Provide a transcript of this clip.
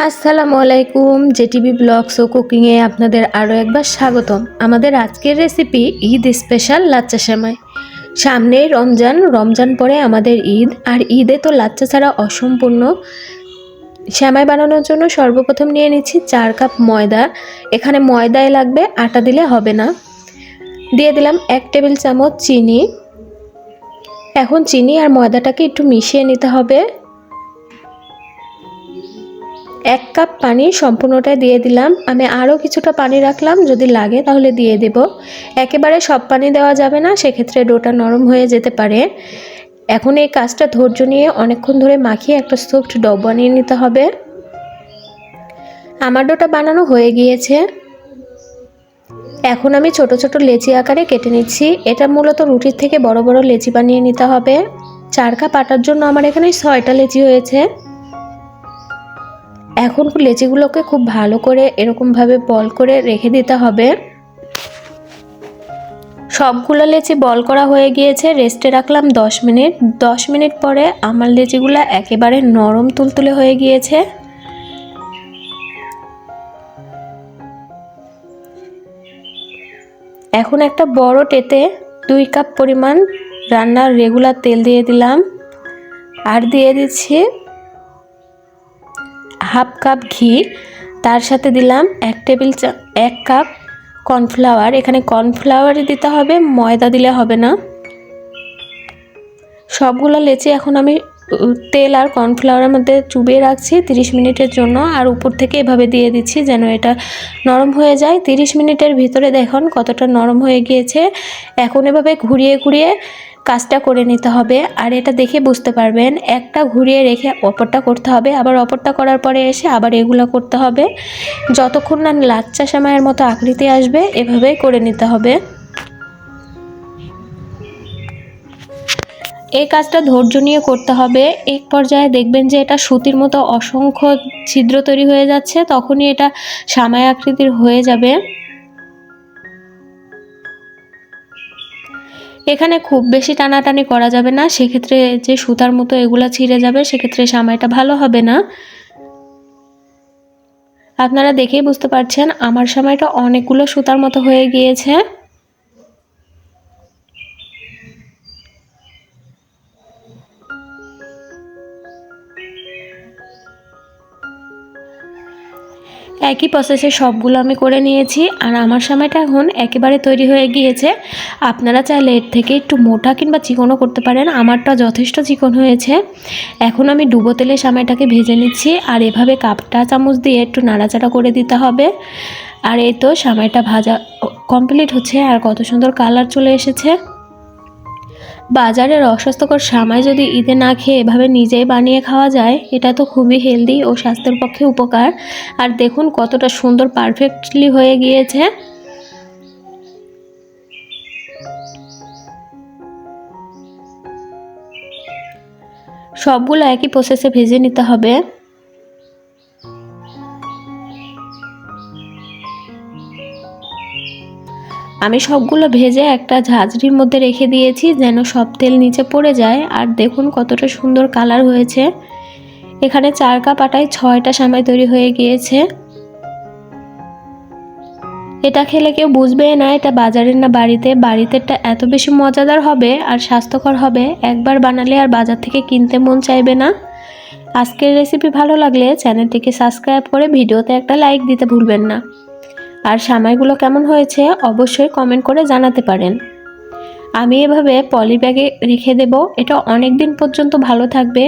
আসসালামু আলাইকুম। JTV blogs ও কুকিংয়ে আপনাদের আরও একবার স্বাগতম। আমাদের আজকের রেসিপি ঈদ স্পেশাল লাচ্চা সেমাই। সামনেই রমজান পরে আমাদের ঈদ, আর ঈদে তো লাচ্চা ছাড়া অসম্পূর্ণ। সেমাই বানানোর জন্য সর্বপ্রথম নিয়ে নিচ্ছি 4 কাপ ময়দা। এখানে ময়দাই লাগবে, আটা দিলে হবে না। দিয়ে দিলাম 1 টেবিল চামচ চিনি। এখন চিনি আর ময়দাটাকে একটু মিশিয়ে নিতে হবে। 1 কাপ পানি সম্পূর্ণটাই দিয়ে দিলাম। আমি আরও কিছুটা পানি রাখলাম, যদি লাগে তাহলে দিয়ে দেব। একেবারে সব পানি দেওয়া যাবে না, সেক্ষেত্রে ডোটা নরম হয়ে যেতে পারে। এখন এই কাজটা ধৈর্য নিয়ে অনেকক্ষণ ধরে মাখিয়ে একটা সফট ডো বানিয়ে নিতে হবে। আমার ডোটা বানানো হয়ে গিয়েছে। এখন আমি ছোট ছোট লেচি আকারে কেটে নিচ্ছি। এটা মূলত রুটির থেকে বড় বড় লেচি বানিয়ে নিতে হবে। 4 কাপ আটার জন্য আমার এখানে 6টা লেচি হয়েছে। এখন লেচিগুলোকে খুব ভালো করে এরকমভাবে বল করে রেখে দিতে হবে। সবগুলো লেচি বল করা হয়ে গিয়েছে, রেস্টে রাখলাম 10 মিনিট। 10 মিনিট পরে আমার লেচিগুলো একেবারে নরম তুলতুলে হয়ে গিয়েছে। এখন একটা বড় টেতে 2 কাপ পরিমাণ রান্নার রেগুলার তেল দিয়ে দিলাম, আর দিয়ে দিচ্ছি 1/2 কাপ ঘি। তার সাথে দিলাম 1 কাপ কর্নফ্লাওয়ার। এখানে কর্নফ্লাওয়ারই দিতে হবে, ময়দা দিলে হবে না। সবগুলো লেচি এখন আমি তেল আর কর্নফ্লাওয়ারের মধ্যে চুবিয়ে রাখছি 30 মিনিটের জন্য, আর উপর থেকে এভাবে দিয়ে দিচ্ছি যেন এটা নরম হয়ে যায়। 30 মিনিটের ভিতরে দেখুন কতটা নরম হয়ে গিয়েছে। এখন এভাবে ঘুরিয়ে ঘুরিয়ে কাজটা করে নিতে হবে, আর এটা দেখে বুঝতে পারবেন। একটা ঘুরিয়ে রেখে অপরটা করতে হবে, আবার অপরটা করার পরে এসে আবার এগুলো করতে হবে। যতক্ষণ না লাচ্চা সেমাইয়ের মতো আকৃতি আসবে এভাবেই করে নিতে হবে। এই কাজটা ধৈর্য নিয়ে করতে হবে। এক পর্যায়ে দেখবেন যে এটা সুতির মতো অসংখ্য ছিদ্র তৈরি হয়ে যাচ্ছে, তখনই এটা সেমাই আকৃতির হয়ে যাবে। এখানে খুব বেশি টানাটানি করা যাবে না, সেক্ষেত্রে যে সুতার মতো এগুলা ছিঁড়ে যাবে, সেক্ষেত্রে সেমাইটা ভালো হবে না। আপনারা দেখেই বুঝতে পারছেন আমার সেমাইটা অনেকগুলো সুতার মতো হয়ে গিয়েছে। একই প্রসেসে সবগুলো আমি করে নিয়েছি, আর আমার সেমাইটা এখন একেবারে তৈরি হয়ে গিয়েছে। আপনারা চাইলে এর থেকে একটু মোটা কিংবা চিকনও করতে পারেন, আমারটা যথেষ্ট চিকন হয়েছে। এখন আমি ডুবো তেলে সেমাইটাকে ভেজে নিচ্ছি, আর এভাবে কাপটা চামচ দিয়ে একটু নাড়াচাড়া করে দিতে হবে। আর এই তো সেমাইটা ভাজা কমপ্লিট হচ্ছে, আর কত সুন্দর কালার চলে এসেছে। বাজারের অস্বাস্থ্যকর সেমাই যদি ঈদে না খেয়ে এভাবে নিজেই বানিয়ে খাওয়া যায়, এটা তো খুবই হেলদি ও স্বাস্থ্যের পক্ষে উপকার। আর দেখুন কতটা সুন্দর পারফেক্টলি হয়ে গিয়েছে। সবগুলো একই প্রসেসে ভেজে নিতে হবে। আমি সবগুলো ভেজে একটা ঝাঁঝরির মধ্যে রেখে দিয়েছি যেন সব তেল নিচে পড়ে যায়। আর দেখুন কতটা সুন্দর কালার হয়েছে। এখানে 4 কাপ আটায় 6টা সেমাই তৈরি হয়ে গিয়েছে। এটা খেলে কেউ বুঝবেই না এটা বাজারের না বাড়িতেটা এত বেশি মজাদার হবে আর স্বাস্থ্যকর হবে, একবার বানালে আর বাজার থেকে কিনতে মন চাইবে না। আজকের রেসিপি ভালো লাগলে চ্যানেলটিকে সাবস্ক্রাইব করে ভিডিওতে একটা লাইক দিতে ভুলবেন না। আর সেমাইগুলো কেমন হয়েছে অবশ্যই কমেন্ট করে জানাতে পারেন। আমি এভাবে পলি ব্যাগে রেখে দেব, এটা অনেক দিন পর্যন্ত ভালো থাকবে।